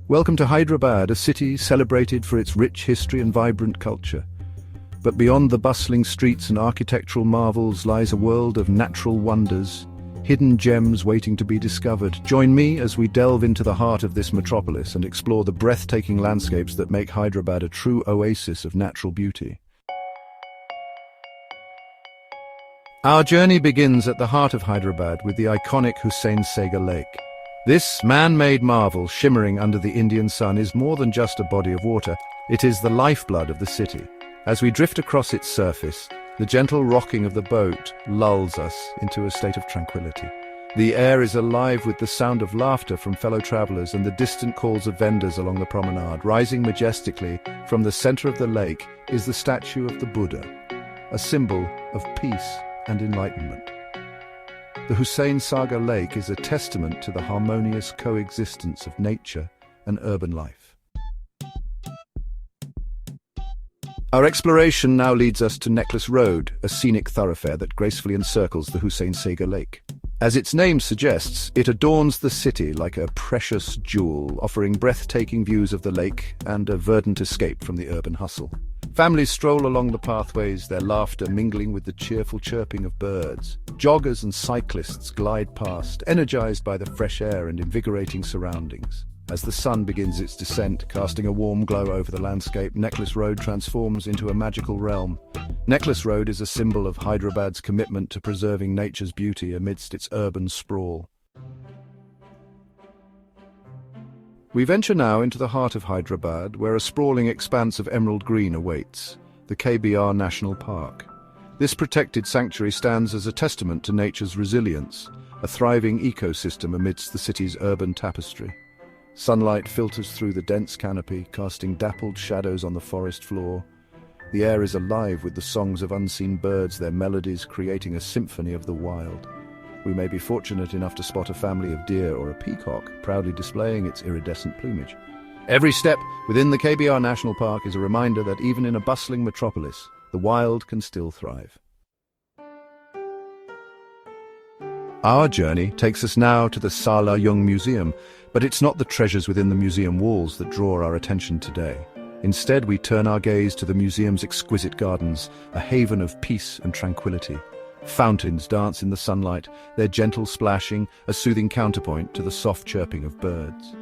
Welcome to Hyderabad, a city celebrated for its rich history and vibrant culture. But beyond the bustling streets and architectural marvels lies a world of natural wonders, hidden gems waiting to be discovered. Join me as we delve into the heart of this metropolis and explore the breathtaking landscapes that make Hyderabad a true oasis of natural beauty. Our journey begins at the heart of Hyderabad with the iconic Osman Sagar Lake. This man-made marvel shimmering under the Indian sun is more than just a body of water, it is the lifeblood of the city. As we drift across its surface, the gentle rocking of the boat lulls us into a state of tranquility. The air is alive with the sound of laughter from fellow travelers and the distant calls of vendors along the promenade. Rising majestically from the center of the lake is the statue of the Buddha, a symbol of peace and enlightenment. The Osman Sagar Lake is a testament to the harmonious coexistence of nature and urban life. Our exploration now leads us to Necklace Road, a scenic thoroughfare that gracefully encircles the Osman Sagar Lake. As its name suggests, it adorns the city like a precious jewel, offering breathtaking views of the lake and a verdant escape from the urban hustle. Families stroll along the pathways, their laughter mingling with the cheerful chirping of birds. Joggers and cyclists glide past, energized by the fresh air and invigorating surroundings. As the sun begins its descent, casting a warm glow over the landscape, Necklace Road transforms into a magical realm. Necklace Road is a symbol of Hyderabad's commitment to preserving nature's beauty amidst its urban sprawl. We venture now into the heart of Hyderabad, where a sprawling expanse of emerald green awaits, the KBR National Park. This protected sanctuary stands as a testament to nature's resilience, a thriving ecosystem amidst the city's urban tapestry. Sunlight filters through the dense canopy, casting dappled shadows on the forest floor. The air is alive with the songs of unseen birds, their melodies creating a symphony of the wild. We may be fortunate enough to spot a family of deer or a peacock, proudly displaying its iridescent plumage. Every step within the KBR National Park is a reminder that even in a bustling metropolis, the wild can still thrive. Our journey takes us now to the Salar Jung Museum, but it's not the treasures within the museum walls that draw our attention today. Instead, we turn our gaze to the museum's exquisite gardens, a haven of peace and tranquility. Fountains dance in the sunlight, their gentle splashing a soothing counterpoint to the soft chirping of birds.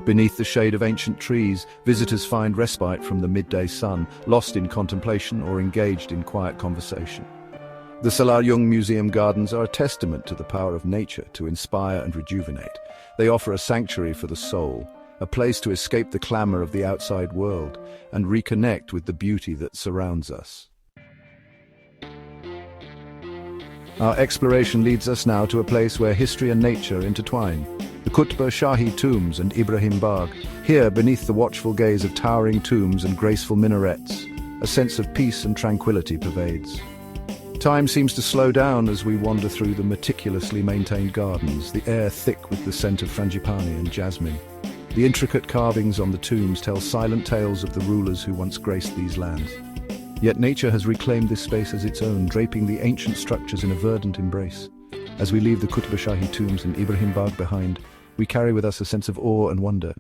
Beneath the shade of ancient trees, visitors find respite from the midday sun, lost in contemplation or engaged in quiet conversation. The Salar Jung Museum gardens are a testament to the power of nature to inspire and rejuvenate. They offer a sanctuary for the soul, a place to escape the clamor of the outside world and reconnect with the beauty that surrounds us. Our exploration leads us now to a place where history and nature intertwine. The Qutb Shahi tombs and Ibrahim Bagh. Here, beneath the watchful gaze of towering tombs and graceful minarets, a sense of peace and tranquility pervades. Time seems to slow down as we wander through the meticulously maintained gardens, the air thick with the scent of frangipani and jasmine. The intricate carvings on the tombs tell silent tales of the rulers who once graced these lands. Yet nature has reclaimed this space as its own, draping the ancient structures in a verdant embrace. As we leave the Qutb Shahi tombs and Ibrahim Bagh behind, we carry with us a sense of awe and wonder.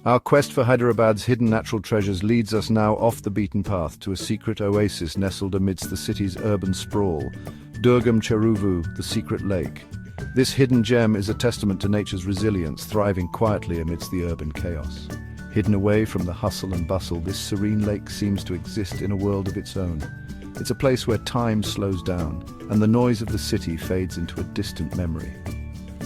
Our quest for Hyderabad's hidden natural treasures leads us now off the beaten path to a secret oasis nestled amidst the city's urban sprawl, Durgam Cheruvu, the secret lake. This hidden gem is a testament to nature's resilience, thriving quietly amidst the urban chaos. Hidden away from the hustle and bustle, this serene lake seems to exist in a world of its own. It's a place where time slows down, and the noise of the city fades into a distant memory.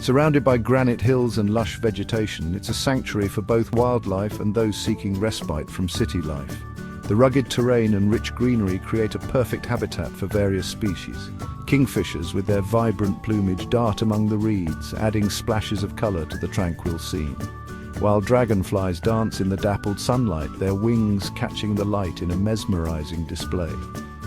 Surrounded by granite hills and lush vegetation, it's a sanctuary for both wildlife and those seeking respite from city life. The rugged terrain and rich greenery create a perfect habitat for various species. Kingfishers with their vibrant plumage dart among the reeds, adding splashes of color to the tranquil scene. While dragonflies dance in the dappled sunlight, their wings catching the light in a mesmerizing display.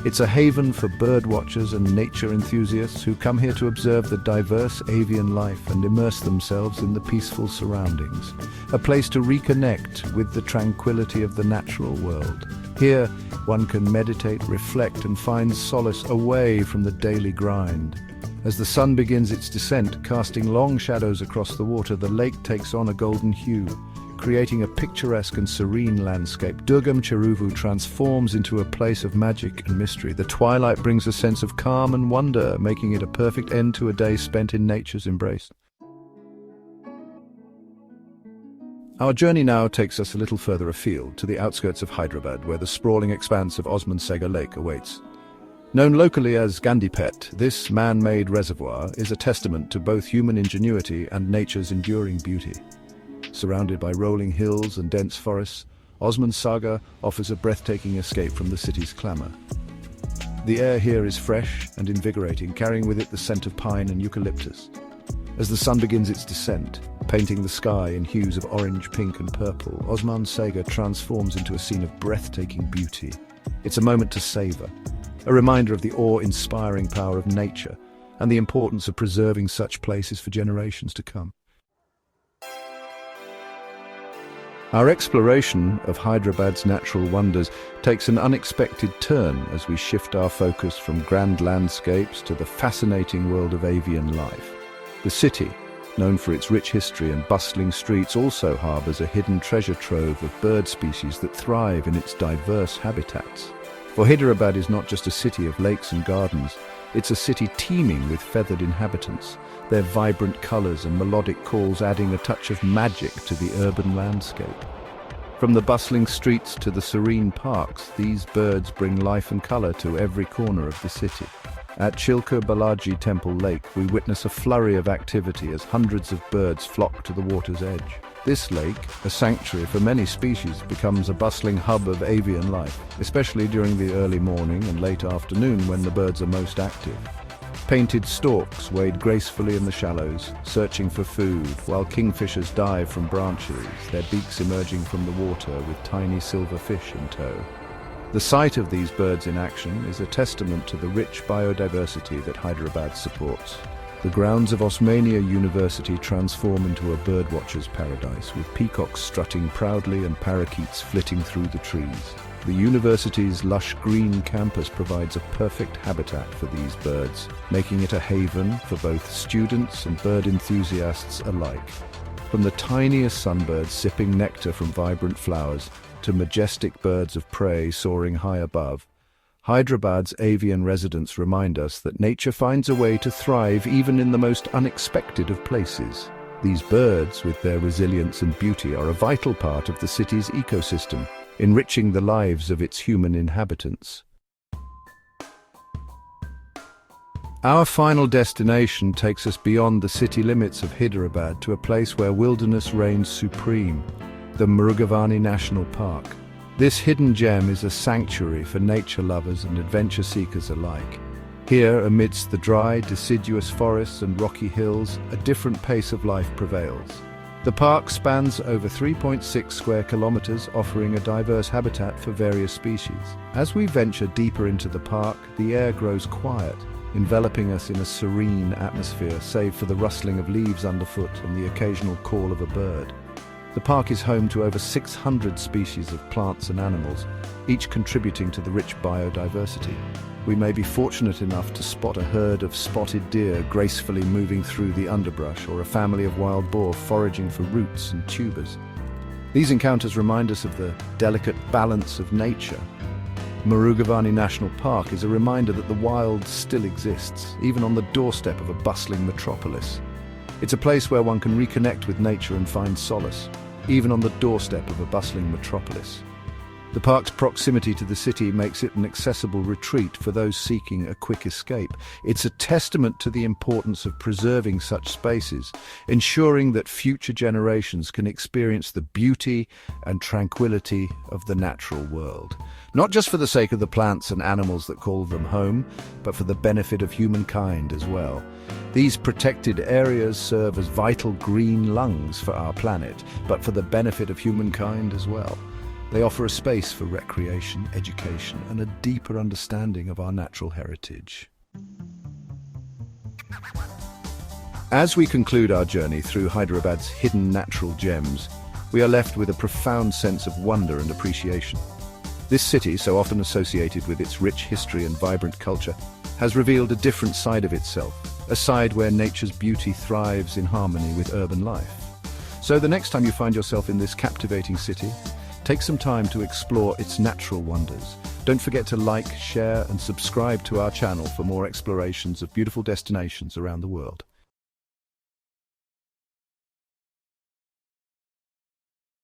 It's a haven for birdwatchers and nature enthusiasts who come here to observe the diverse avian life and immerse themselves in the peaceful surroundings. A place to reconnect with the tranquility of the natural world. Here, one can meditate, reflect, and find solace away from the daily grind. As the sun begins its descent, casting long shadows across the water, the lake takes on a golden hue, creating a picturesque and serene landscape. Durgam Cheruvu transforms into a place of magic and mystery. The twilight brings a sense of calm and wonder, making it a perfect end to a day spent in nature's embrace. Our journey now takes us a little further afield, to the outskirts of Hyderabad, where the sprawling expanse of Osman Sagar Lake awaits. Known locally as Gandhipet, this man-made reservoir is a testament to both human ingenuity and nature's enduring beauty. Surrounded by rolling hills and dense forests, Osman Sagar offers a breathtaking escape from the city's clamor. The air here is fresh and invigorating, carrying with it the scent of pine and eucalyptus. As the sun begins its descent, painting the sky in hues of orange, pink and purple, Osman Sagar transforms into a scene of breathtaking beauty. It's a moment to savor, a reminder of the awe-inspiring power of nature and the importance of preserving such places for generations to come. Our exploration of Hyderabad's natural wonders takes an unexpected turn as we shift our focus from grand landscapes to the fascinating world of avian life. The city, known for its rich history and bustling streets, also harbors a hidden treasure trove of bird species that thrive in its diverse habitats. For Hyderabad is not just a city of lakes and gardens, it's a city teeming with feathered inhabitants, their vibrant colors and melodic calls adding a touch of magic to the urban landscape. From the bustling streets to the serene parks, these birds bring life and color to every corner of the city. At Chilka Balaji Temple Lake, we witness a flurry of activity as hundreds of birds flock to the water's edge. This lake, a sanctuary for many species, becomes a bustling hub of avian life, especially during the early morning and late afternoon when the birds are most active. Painted storks wade gracefully in the shallows, searching for food, while kingfishers dive from branches, their beaks emerging from the water with tiny silver fish in tow. The sight of these birds in action is a testament to the rich biodiversity that Hyderabad supports. The grounds of Osmania University transform into a birdwatcher's paradise, with peacocks strutting proudly and parakeets flitting through the trees. The university's lush green campus provides a perfect habitat for these birds, making it a haven for both students and bird enthusiasts alike. From the tiniest sunbirds sipping nectar from vibrant flowers to majestic birds of prey soaring high above, Hyderabad's avian residents remind us that nature finds a way to thrive even in the most unexpected of places. These birds, with their resilience and beauty, are a vital part of the city's ecosystem, enriching the lives of its human inhabitants. Our final destination takes us beyond the city limits of Hyderabad to a place where wilderness reigns supreme, the Mrugavani National Park. This hidden gem is a sanctuary for nature lovers and adventure seekers alike. Here, amidst the dry, deciduous forests and rocky hills, a different pace of life prevails. The park spans over 3.6 square kilometers, offering a diverse habitat for various species. As we venture deeper into the park, the air grows quiet, enveloping us in a serene atmosphere, save for the rustling of leaves underfoot and the occasional call of a bird. The park is home to over 600 species of plants and animals, each contributing to the rich biodiversity. We may be fortunate enough to spot a herd of spotted deer gracefully moving through the underbrush, or a family of wild boar foraging for roots and tubers. These encounters remind us of the delicate balance of nature. Mrugavani National Park is a reminder that the wild still exists, even on the doorstep of a bustling metropolis. It's a place where one can reconnect with nature and find solace, even on the doorstep of a bustling metropolis. The park's proximity to the city makes it an accessible retreat for those seeking a quick escape. It's a testament to the importance of preserving such spaces, ensuring that future generations can experience the beauty and tranquility of the natural world. Not just for the sake of the plants and animals that call them home, but for the benefit of humankind as well. These protected areas serve as vital green lungs for our planet, but for the benefit of humankind as well. They offer a space for recreation, education, and a deeper understanding of our natural heritage. As we conclude our journey through Hyderabad's hidden natural gems, we are left with a profound sense of wonder and appreciation. This city, so often associated with its rich history and vibrant culture, has revealed a different side of itself, a side where nature's beauty thrives in harmony with urban life. So the next time you find yourself in this captivating city, take some time to explore its natural wonders. Don't forget to like, share, and subscribe to our channel for more explorations of beautiful destinations around the world.